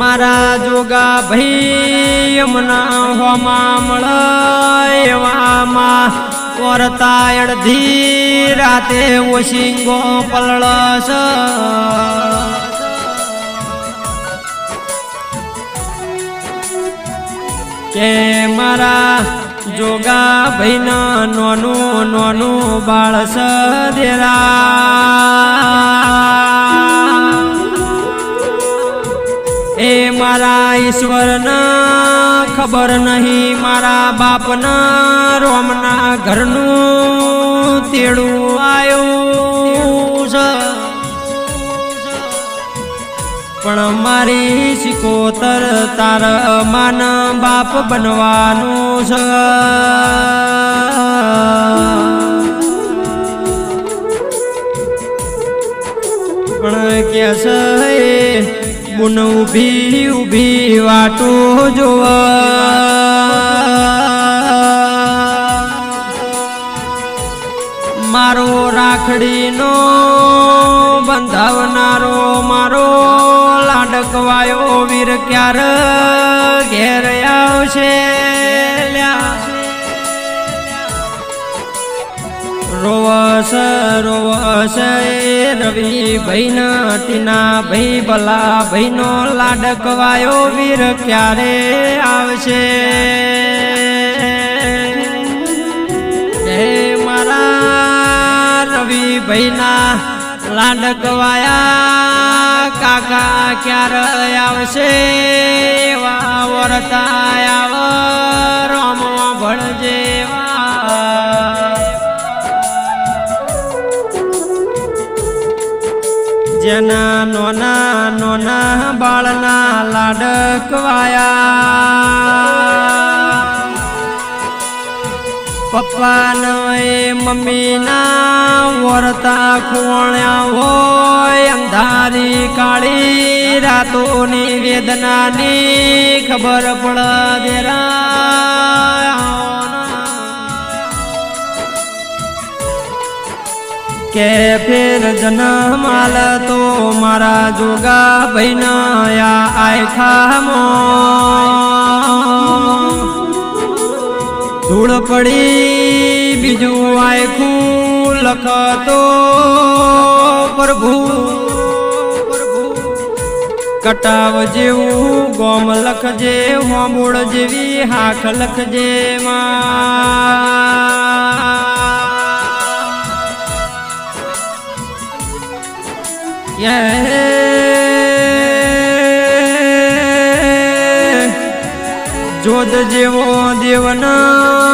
મારા જોગા ભાઈ અમના હોમા મળ એવામાં કોરતા અડધી રાતે ઓશિંગો પલળસ કે મારા જોગા ભાઈના નોનું નોનું બાળસ દેરા એ મારા ઈશ્વરના ખબર નહીં મારા બાપના રોમના ઘરનું તેડું આવ્યું છે પણ મારી શિકોતર તાર માન બાપ બનવાનું છે પણ કે છે બુન ઉભી ઉભી વાટો જોવા મારો રાખડીનો બંધાવનારો મારો લાડકવાયો વીર ક્યાર ઘેર આવશે રોવસ રોવસ રવિ ભાઈના ટીના ભાઈ ભલા ભાઈનો લાડકવાયો વીર ક્યારે આવશે હે મારા રવિ ભાઈના લાડકવાયા કાકા ક્યારે આવશે એવા વરતા આવ રમવા ભળજેવા જેના નોના નોના બાળના લાડકવાયા પપ્પાનો એ મમ્મીના વરતા ખોણ્યા હોય અંધારી કાળી રાતોની વેદનાની ખબર પડ દેરા કે ફેર જન્મ આલ તો મારા જોગા ભાઈના આયખામો ધૂળ પડી બીજું આયખું લખતો પ્રભુ કટાવ જેવું ગોમ લખજે હોમૂળ જેવી હાખ લખજે જોધ જેવો દેવના